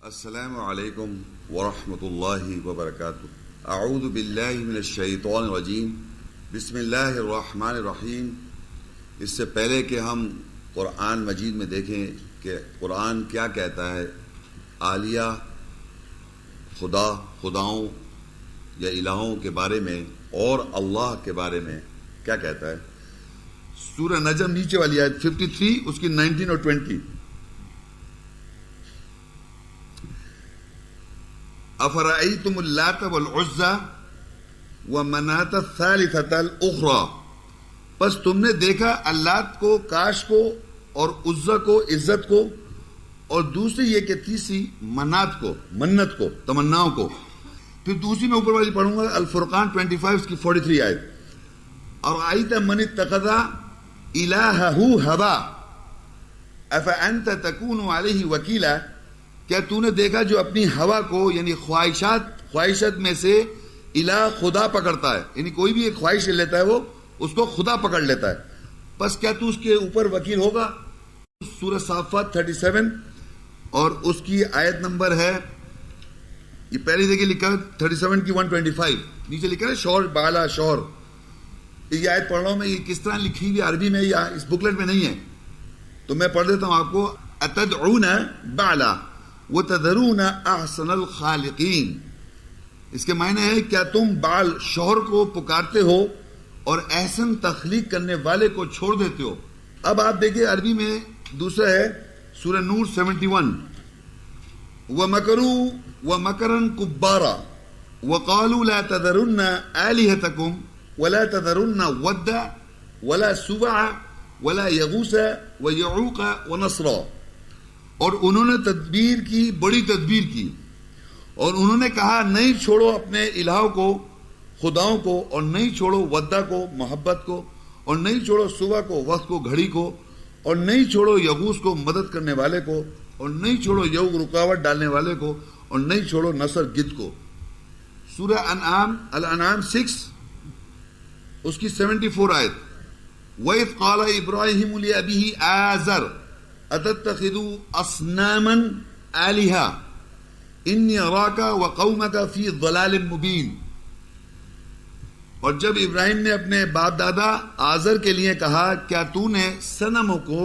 السلام علیکم ورحمۃ اللہ وبرکاتہ. اعوذ باللہ من الشیطان الرجیم. بسم اللہ الرحمن الرحیم. اس سے پہلے کہ ہم قرآن مجید میں دیکھیں کہ قرآن کیا کہتا ہے آلیہ خداؤں یا الہوں کے بارے میں اور اللہ کے بارے میں کیا کہتا ہے، سورہ نجم نیچے والی آیت 53 اس کی 19 اور 20. افرأیتم اللات والعزى ومناة الثالثة الاخرى، پس تم نے دیکھا اللات کو، کاش کو اور عزا کو، عزت کو، اور دوسری یہ کہ تیسری منات کو، منت کو، تمناؤں کو. پھر دوسری میں اوپر والی پڑھوں گا الفرقان 25 اس کی 43 آیت. ارأیت من اتخذ الہہ ہوا افانت تکون علیہ وکیلا، کیا تو نے دیکھا جو اپنی ہوا کو یعنی خواہشات میں سے الہ خدا پکڑتا ہے، یعنی کوئی بھی ایک خواہش لیتا ہے وہ اس کو خدا پکڑ لیتا ہے، پس کیا تو اس کے اوپر وکیل ہوگا. سورہ صافات 37 اور اس کی آیت نمبر ہے، یہ پہلی جگہ لکھا 37 کی 125، نیچے لکھا ہے شور بالا شور. یہ آیت پڑھ رہا ہوں میں، یہ کس طرح لکھی ہوئی عربی میں یا اس بکلیٹ میں نہیں ہے تو میں پڑھ دیتا ہوں آپ کو. اتدعون بالا وتذرون احسن الخالقین، اس کے معنی ہے کیا تم بال شوہر کو پکارتے ہو اور احسن تخلیق کرنے والے کو چھوڑ دیتے ہو. اب آپ دیکھیں عربی میں دوسرا ہے سورہ نور 71. وَمَكَرُوا وَمَكَرًا كُبَّارًا وَقَالُوا لَا تَذَرُنَّ آلِهَتَكُمْ وَلَا تَذَرُنَّ وَدًّا وَلَا سُوَعًا وَلَا يَغُوثَ وَيَعُوقَ وَنَسْرًا، اور انہوں نے تدبیر کی، بڑی تدبیر کی، اور انہوں نے کہا نہیں چھوڑو اپنے الہوں کو، خداؤں کو، اور نہیں چھوڑو ودا کو، محبت کو، اور نہیں چھوڑو صبح کو، وقت کو، گھڑی کو، اور نہیں چھوڑو یغوث کو، مدد کرنے والے کو، اور نہیں چھوڑو یوگ رکاوٹ ڈالنے والے کو، اور نہیں چھوڑو نصر گد کو. سورہ الانعام 6 اس کی 74 آیت. وَإِذْ قَالَ إِبْرَاهِيمُ لِأَبِيهِ آزَرَ أَتَتَّخِذُوا أَصْنَامًا آلِهَةً إِنِّي أَرَاكَ وَقَوْمَكَ فِي ضَلَالٍ مُبِينٍ. اور جب ابراہیم نے اپنے باپ دادا آزر کے لیے کہا کیا تو نے صنموں کو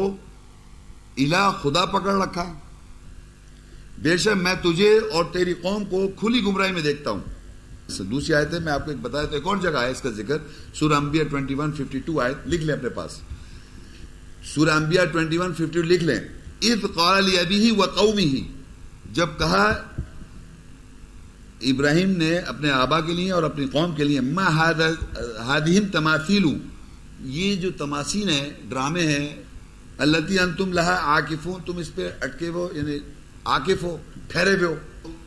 الہ خدا پکڑ رکھا، بے شک میں تجھے اور تیری قوم کو کھلی گمراہی میں دیکھتا ہوں. دوسری آیت ہے، میں آپ کو ایک بتایا تو ایک اور جگہ ہے اس کا ذکر، سورہ انبیاء 21:52 آیت لکھ لیں اپنے پاس. سورہ انبیاء 21:52 لکھ لیں. اذ قال لأبیہ وقومہ، جب کہا ابراہیم نے اپنے آبا کے لیے اور اپنی قوم کے لیے، ما ہذہ تماثیل، یہ جو تماثیل ہیں، ڈرامے ہیں، التی انتم لہا عاکفون، تم اس پہ اٹکے ہو، یعنی عاکف ہو، ٹھہرے ہوئے ہو.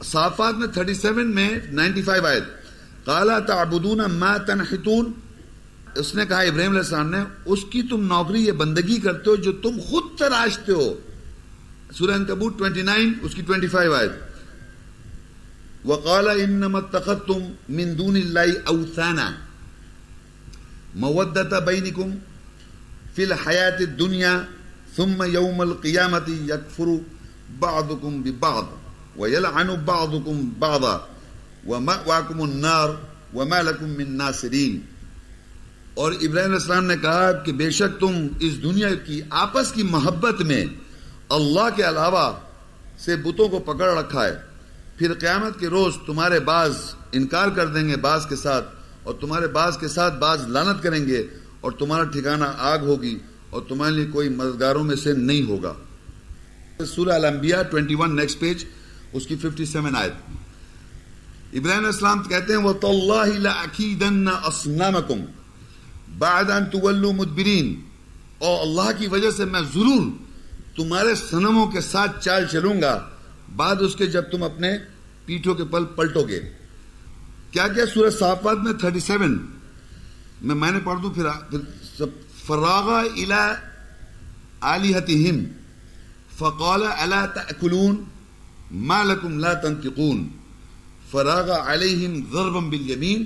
صافات میں 37 میں 95 آیت. قال تعبدون ما تنحتون، اس نے کہا ابراہیم علیہ السلام نے اس کی تم نوکری یہ بندگی کرتے ہو جو تم خود تراشتے ہو. سورہ عنکبوت 29 اس کی 25 آیت. وقال انما اتخذتم من دون الله اوثانا مودة بينكم في الحياة الدنيا ثم يوم القيامة يكفر بعضكم ببعض ويلعن بعضكم بعضا ومأواكم النار وما لكم من ناصرين. اور ابراہیم علیہ السلام نے کہا کہ بے شک تم اس دنیا کی آپس کی محبت میں اللہ کے علاوہ سے بتوں کو پکڑ رکھا ہے، پھر قیامت کے روز تمہارے بعض انکار کر دیں گے بعض کے ساتھ، اور تمہارے بعض کے ساتھ بعض لعنت کریں گے، اور تمہارا ٹھکانہ آگ ہوگی اور تمہارے لیے کوئی مددگاروں میں سے نہیں ہوگا. سورہ الانبیاء 21 نیکسٹ پیج اس کی 57 آیت. ابراہیم علیہ السلام کہتے ہیں وَتَاللَّهِ لَأَكِيدَنَّ أَصْنَامَكُمْ بعد ان تولوا مدبرین، اور اللہ کی وجہ سے میں ضرور تمہارے صنموں کے ساتھ چال چلوں گا بعد اس کے جب تم اپنے پیٹھوں کے پل پلٹو گے. کیا کیا سورہ صافات میں 37 میں نے پڑھ دوں پھر فراغ الی آلہتہم فقال الا تأکلون ما لکم لا تنطقون فراغ علیہم ضربا بالیمین.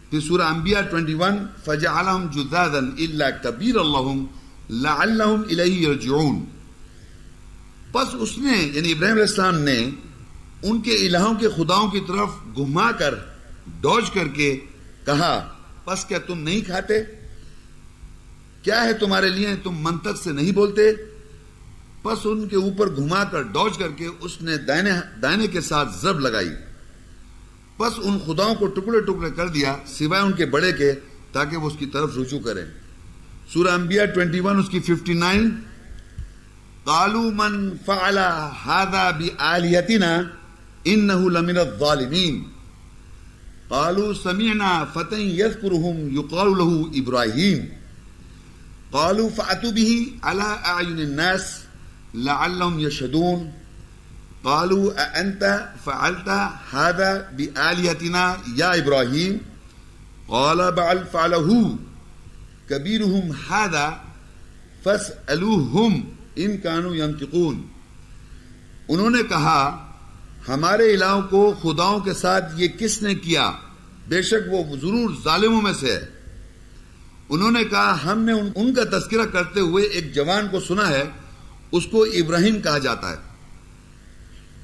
پھر سورہ انبیاء 21 فجعلہم جذاذا الا کبیرا لہم لعلہم الیہ یرجعون. پس اس نے یعنی ابراہیم علیہ السلام نے ان کے الہوں کے خداؤں کی طرف گھما کر ڈوج کر کے کہا پس کیا تم نہیں کھاتے؟ کیا ہے تمہارے لیے تم منطق سے نہیں بولتے؟ پس ان کے اوپر گھما کر ڈوج کر کے اس نے دائنے کے ساتھ ضرب لگائی، پس ان خداؤں کو ٹکڑے ٹکڑے کر دیا سوائے ان کے بڑے کے، تاکہ وہ اس کی طرف رجوع کریں۔ سورہ انبیاء 21 اس کی 59، قالوا من فعل هذا بآلهتنا انه لمن الظالمین قالوا سمعنا فتى يذكرهم يقال له ابراہیم قالوا فأتوا به على أعين الناس لعلهم يشهدون قالوا أأنت فعلت هذا بآلهتنا يا إبراهيم قال بل فعله كبيرهم هذا فاسألوهم إن كانوا ينطقون۔ انہوں نے کہا ہمارے الہوں کو خداؤں کے ساتھ یہ کس نے کیا؟ بے شک وہ ضرور ظالموں میں سے ہے۔ انہوں نے کہا ہم نے ان کا تذکرہ کرتے ہوئے ایک جوان کو سنا ہے، اس کو ابراہیم کہا جاتا ہے۔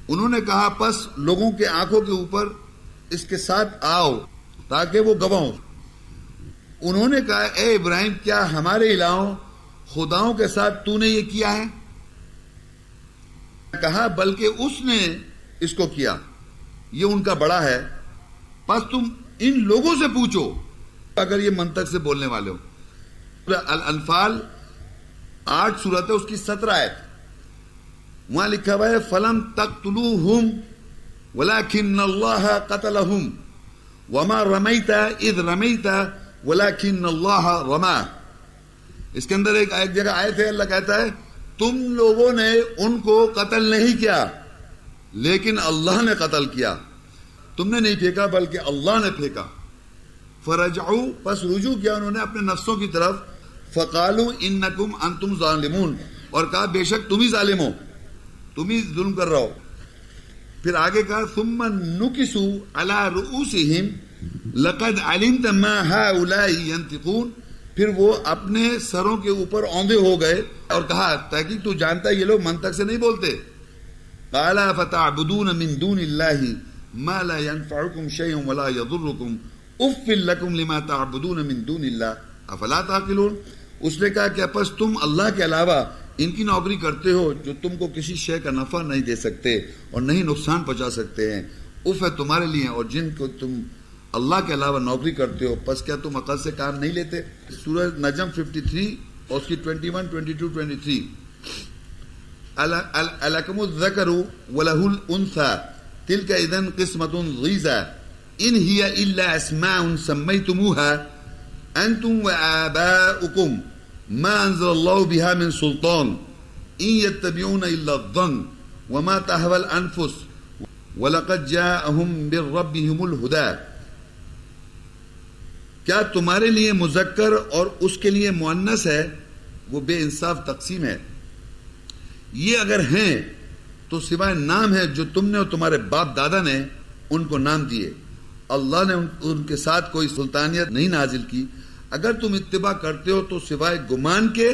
انہوں نے کہا پس لوگوں کے آنکھوں کے اوپر اس کے ساتھ آؤ تاکہ وہ گواہ ہوں۔ انہوں نے کہا اے ابراہیم کیا ہمارے الہوں خداؤں کے ساتھ تو نے یہ کیا ہے؟ کہا بلکہ اس نے اس کو کیا، یہ ان کا بڑا ہے، پس تم ان لوگوں سے پوچھو اگر یہ منطق سے بولنے والے ہو۔ الانفال 8 سورت ہے، اس کی 17 آیت، وہاں لکھا ہوا ہے فَلَمْ تَقْتُلُوهُمْ وَلَكِنَّ اللَّهَ قَتَلَهُمْ وَمَا رَمَيْتَ إِذْ رَمَيْتَ وَلَكِنَّ اللَّهَ رَمَى۔ اس کے اندر ایک جگہ آیت ہے، اللہ کہتا ہے تم لوگوں نے ان کو قتل نہیں کیا لیکن اللہ نے قتل کیا، تم نے نہیں پھینکا بلکہ اللہ نے پھینکا۔ فرجعوا پس رجوع کیا انہوں نے اپنے نفسوں کی طرف، فقالوا انکم انتم ظالمون، اور کہا بے شک تم ہی ظالم ہو، تم ہی ظلم کر رہا ہو۔ پھر آگے کہا ثم نکسوا علی رؤوسہم لقد علمت ما هؤلاء ينطقون، پھر وہ اپنے سروں کے اوپر اوندے ہو گئے اور کہا تحقیق تو جانتا ہے یہ لوگ منطق سے نہیں بولتے۔ قال فتعبدون من دون اللہ ما لا ينفعكم شيئا ولا يضركم اف لکم لما تعبدون من دون اللہ افلا تعقلون۔ اس نے کہا کہ پس تم اللہ کے علاوہ ان کی نوکری کرتے ہو جو تم کو کسی شے کا نفع نہیں دے سکتے اور نہیں نقصان پہنچا سکتے ہیں، اف ہے تمہارے لیے اور جن کو تم اللہ کے علاوہ نوکری کرتے ہو، پس کیا تم عقل سے کام نہیں لیتے؟ سورہ نجم 53 اور اس کی 21 22 23، الکم الذکر ولہ الانثی تلک اذن قسمۃ ضیزی ان ہی الا اسماء سمیتموها انتم وآباؤکم ما انزل اللہ بها من سلطان ان یتبعون الا الظن وما تهوى الانفس ولقد جاءهم من ربهم الہدی۔ کیا تمہارے لیے مذکر اور اس کے لیے مؤنث ہے؟ وہ بے انصاف تقسیم ہے۔ یہ اگر ہیں تو سوائے نام ہے جو تم نے اور تمہارے باپ دادا نے ان کو نام دیے، اللہ نے ان کے ساتھ کوئی سلطانیت نہیں نازل کی۔ اگر تم اتباع کرتے ہو تو سوائے گمان کے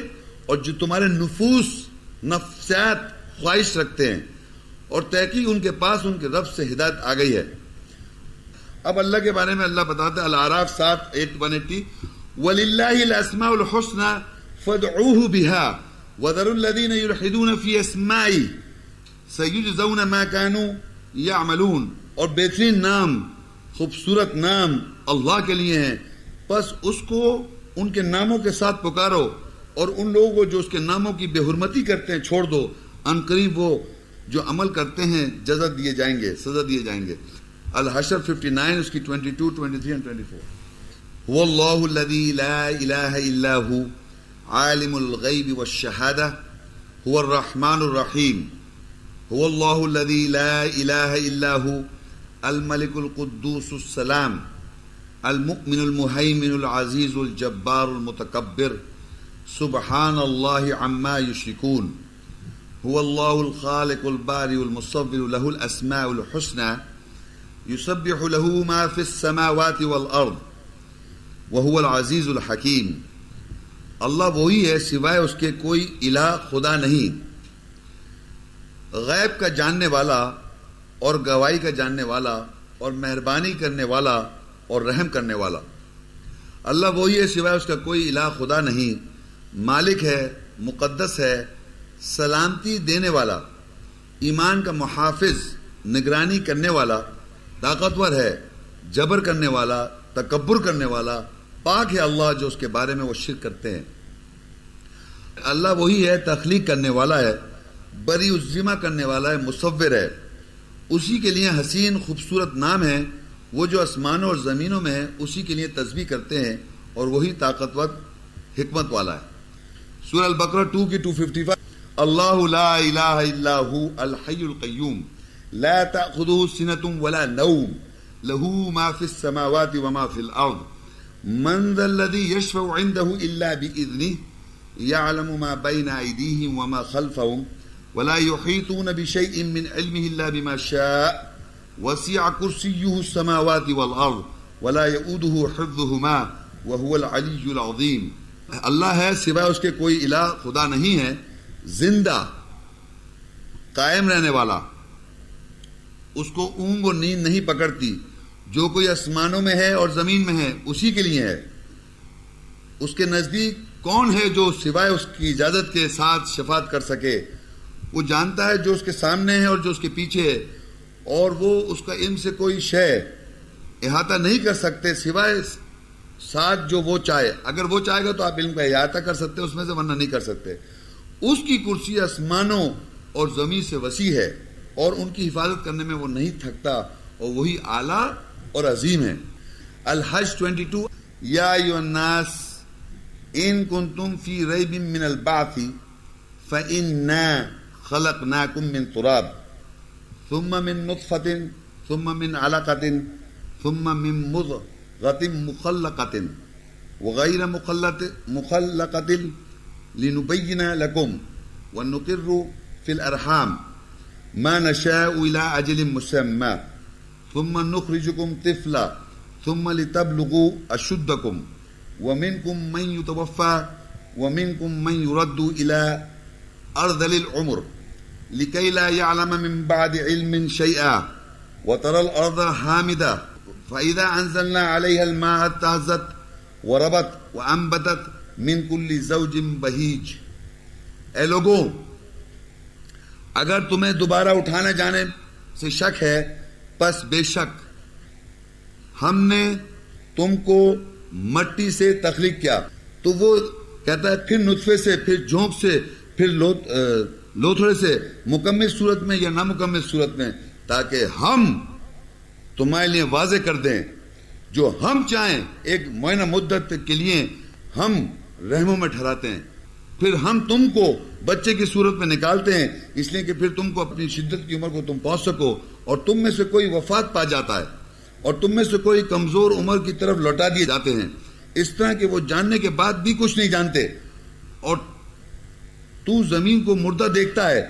اور جو تمہارے نفسیات خواہش رکھتے ہیں، اور تحقیق ان کے پاس ان کے رب سے ہدایت آ گئی ہے۔ اب اللہ کے بارے میں اللہ بتاتا ہے الاعراف 7:180 وَلِلَّهِ الْأَسْمَاءُ الْحُسْنَى فَادْعُوهُ بِهَا وَذَرُوا الَّذِينَ يُلْحِدُونَ فِي أَسْمَائِهِ سَيُجْزَوْنَ مَا كَانُوا يَعْمَلُونَ، اور بہترین نام، خوبصورت نام اللہ کے لیے ہیں، پس اس کو ان کے ناموں کے ساتھ پکارو اور ان لوگوں کو جو اس کے ناموں کی بے حرمتی کرتے ہیں چھوڑ دو، ان قریب وہ جو عمل کرتے ہیں جزا دیے جائیں گے، سزا دیے جائیں گے۔ الحشر 59 اس کی 22 23 and 24۔ هو اللہ الذی لا الہ الا هو عالم الغیب والشہادہ هو الرحمن الرحیم۔ هو اللہ الذی لا الہ الا هو الملک القدوس السلام المؤمن المہیمن العزیز الجبار المتکبر سبحان اللہ عما یشرکون۔ هو اللہ الخالق البارئ المصور له الاسماء الحسنى یسبح له ما فی السماوات والارض وهو العزیز الحکیم۔ اللہ وہی ہے، سوائے اس کے کوئی الہ خدا نہیں، غیب کا جاننے والا اور گواہی کا جاننے والا اور مہربانی کرنے والا اور رحم کرنے والا۔ اللہ وہی ہے، سوائے اس کا کوئی الہ خدا نہیں، مالک ہے، مقدس ہے، سلامتی دینے والا، ایمان کا محافظ، نگرانی کرنے والا، طاقتور ہے، جبر کرنے والا، تکبر کرنے والا، پاک ہے اللہ جو اس کے بارے میں وہ شرک کرتے ہیں۔ اللہ وہی ہے، تخلیق کرنے والا ہے، بری الذمہ کرنے والا ہے، مصور ہے۔ اسی کے لیے حسین خوبصورت نام ہے، وہ جو آسمانوں اور زمینوں میں ہے اسی کے لیے تسبیح کرتے ہیں، اور وہی طاقتور حکمت والا ہے۔ سورہ البقرہ 2 کی 255، اللہ لا الہ الا هو الحی القیوم لا تأخذه سنة ولا نوم له ما في السماوات وما في الأرض من ذا الذي يشفع عنده إلا بإذنه يعلم ما بين أيديهم وما خلفهم ولا يحيطون بشيء من علمه إلا بما شاء وسع كرسيه السماوات والأرض ولا يؤوده حفظهما وهو العلي العظيم۔ اللہ ہے، سوائے اس کے کوئی الہ خدا نہیں ہے، زندہ قائم رہنے والا، اس کو اونگ اور نیند نہیں پکڑتی، جو کوئی آسمانوں میں ہے اور زمین میں ہے اسی کے لیے ہے۔ اس کے نزدیک کون ہے جو سوائے اس کی اجازت کے ساتھ شفاعت کر سکے؟ وہ جانتا ہے جو اس کے سامنے ہے اور جو اس کے پیچھے ہے، اور وہ اس کا علم سے کوئی شے احاطہ نہیں کر سکتے سوائے ساتھ جو وہ چاہے۔ اگر وہ چاہے گا تو آپ علم کا احاطہ کر سکتے اس میں سے، ورنہ نہیں کر سکتے۔ اس کی کرسی آسمانوں اور زمین سے وسیع ہے، اور ان کی حفاظت کرنے میں وہ نہیں تھکتا، اور وہی اعلیٰ اور عظیم ہے۔ الحج 22، یا ایھا الناس ان کنتم فی ریب من البعث فإنا خلقناکم من تراب ثم من نطفة ثم من علقة ثم من مضغة مخلقة وغير مخلقة لنبين لكم ونقر في الأرحام ما نشاء إلى أجل مسمى ثم نخرجكم طفلا ثم لتبلغوا أشدكم ومنكم من يتوفى ومنكم من يرد إلى أرذل العمر لكي لا يعلم من بعد علم شيئا وترى الأرض هامدة فإذا أنزلنا عليها الماء اهتزت وربت وأنبتت من كل زوج بهيج۔ اے لوگوں، اگر تمہیں دوبارہ اٹھانے جانے سے شک ہے، پس بے شک ہم نے تم کو مٹی سے تخلیق کیا۔ تو وہ کہتا ہے پھر نطفے سے، پھر جھونک سے، پھر لوتھڑے سے، مکمل صورت میں یا نامکمل صورت میں، تاکہ ہم تمہارے لیے واضح کر دیں جو ہم چاہیں ایک معینہ مدت کے لیے ہم رحموں میں ٹھہراتے ہیں، پھر ہم تم کو بچے کی صورت میں نکالتے ہیں، اس لیے کہ پھر تم کو اپنی شدت کی عمر کو تم پہنچ سکو، اور تم میں سے کوئی وفات پا جاتا ہے اور تم میں سے کوئی کمزور عمر کی طرف لوٹا دیے جاتے ہیں، اس طرح کہ وہ جاننے کے بعد بھی کچھ نہیں جانتے۔ اور تو زمین کو مردہ دیکھتا ہے،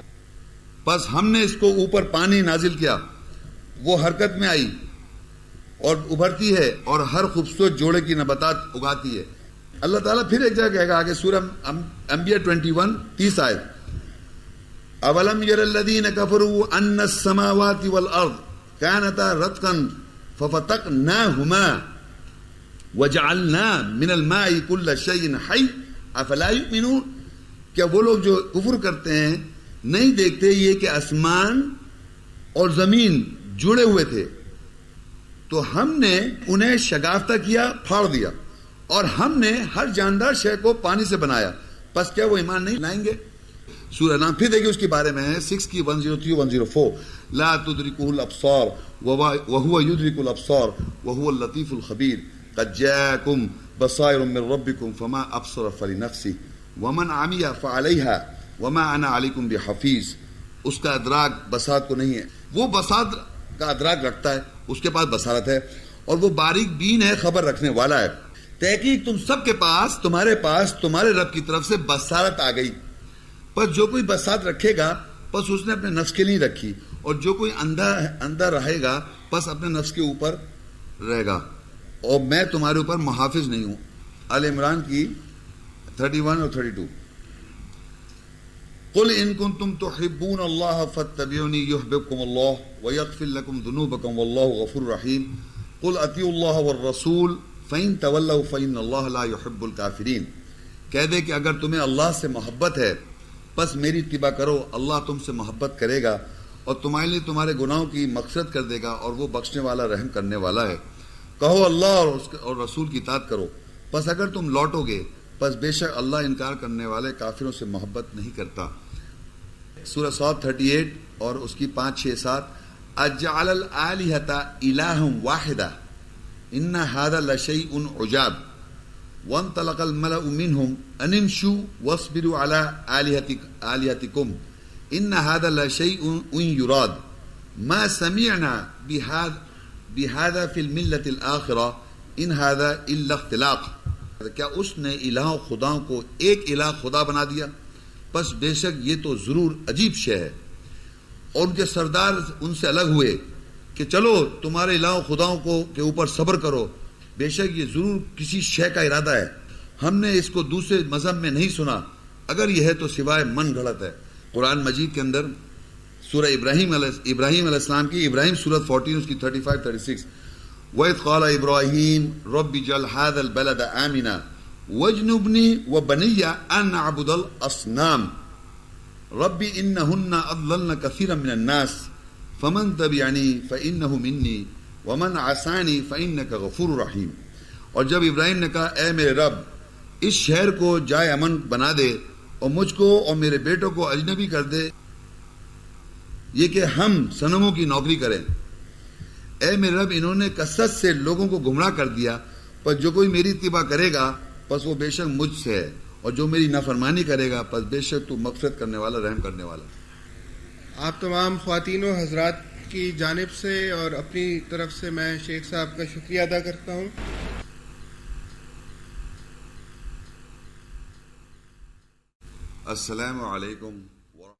پس ہم نے اس کو اوپر پانی نازل کیا، وہ حرکت میں آئی اور ابھرتی ہے اور ہر خوبصورت جوڑے کی نباتات اگاتی ہے۔ اللہ تعالیٰ پھر ایک جگہ کہے گا آگے، سورہ انبیاء 21 30 آیت، اولم یر الذین کفروا ان السماوات والارض کانتا رتقا ففتقناہما وجعلنا من الماء كل شيء حي افلا يؤمنون۔ کیا وہ لوگ جو کفر کرتے ہیں نہیں دیکھتے یہ کہ آسمان اور زمین جڑے ہوئے تھے، تو ہم نے انہیں شگافتہ کیا، پھاڑ دیا، اور ہم نے ہر جاندار شے کو پانی سے بنایا، پس کیا وہ ایمان نہیں لائیں گے؟ سورہ نام پھر دیکھیے اس کے بارے میں ہے 6 کی 103 104، لا تدرکہ الابصار وهو يدرك الابصار وهو اللطیف الخبیر قد جاءکم بصائر من ربکم فما ابصر فلنفسه ومن عمی فعلیها وما انا علیکم بحفیظ۔ اس کا ادراک بصارت کو نہیں ہے، وہ بصارت کا ادراک رکھتا ہے، اس کے پاس بصارت ہے، اور وہ باریک بین ہے، خبر رکھنے والا ہے۔ تحقیق تم سب کے پاس، تمہارے پاس تمہارے رب کی طرف سے بصارت آ گئی، پر جو کوئی بصارت رکھے گا پس اس نے اپنے نفس کے لیے رکھی، اور جو کوئی اندھا رہے گا پس اپنے نفس کے اوپر رہے گا، اور میں تمہارے اوپر محافظ نہیں ہوں۔ آل عمران کی 31 اور 32۔ قل ان کنتم تحبون اللہ فاتبعونی یحببکم اللہ ویغفر لکم ذنوبکم واللہ غفور رحیم قل اطیعوا اللہ والرسول فإن تولوا فإن اللہ لا يحب الکافرین. کہہ دے کہ اگر تمہیں اللہ سے محبت ہے بس میری اتباع کرو، اللہ تم سے محبت کرے گا اور تمہارے لیے تمہارے گناہوں کی مغفرت کر دے گا اور وہ بخشنے والا رحم کرنے والا ہے. کہو اللہ اور رسول کی اطاعت کرو، پس اگر تم لوٹو گے پس بے شک اللہ انکار کرنے والے کافروں سے محبت نہیں کرتا. سورہ صاد 38 اور اس کی 5 6 7 اجعل الآلہۃ الہا واحدا ان ھذا لشیء عجاب وانطلق الملأ منهم ان امشوا واصبروا على آلہتکم ان ھذا لشیء یراد ما سمعنا بهذا فی الملۃ الآخرہ ان ھذا الا اختلاق. کیا اس نے الہ خداؤں کو ایک الہ خدا بنا دیا؟ بس بے شک یہ تو ضرور عجیب شے ہے. اور ان کے سردار ان سے الگ ہوئے کہ چلو تمہارے الہ خداؤں کو کے اوپر صبر کرو، بے شک یہ ضرور کسی شے کا ارادہ ہے، ہم نے اس کو دوسرے مذہب میں نہیں سنا، اگر یہ ہے تو سوائے من گھڑت ہے. قرآن مجید کے اندر سورہ ابراہیم علیہ السلام کی ابراہیم سورت 14 اس کی 35 36 وَإِذْ قَالَ إِبْرَاهِيمُ رَبِّ اجْعَلْ هَذَا الْبَلَدَ آمِنًا وَاجْنُبْنِي وَبَنِيَّ أَنْ نَعْبُدَ الْأَصْنَامَ رَبِّ إِنَّهُنَّ أَضْلَلْنَ كَثِيرًا مِنَ النَّاسِ فَمَنْ تَبِعَنِي فَإِنَّهُ مِنِّي وَمَنْ عَصَانِي فَإِنَّكَ غَفُورٌ رَحِيمٌ. اور جب ابراہیم نے کہا اے میرے رب اس شہر کو جائے امن بنا دے اور مجھ کو اور میرے بیٹوں کو اجنبی کر دے یہ کہ ہم صنموں کی نوکری کریں. اے میرے رب انہوں نے کثرت سے لوگوں کو گمراہ کر دیا، پر جو کوئی میری اتباع کرے گا پس وہ بے شک مجھ سے ہے، اور جو میری نافرمانی کرے گا پس بے شک تو مغفرت کرنے والا رحم کرنے والا. آپ تمام خواتین و حضرات کی جانب سے اور اپنی طرف سے میں شیخ صاحب کا شکریہ ادا کرتا ہوں. السلام علیکم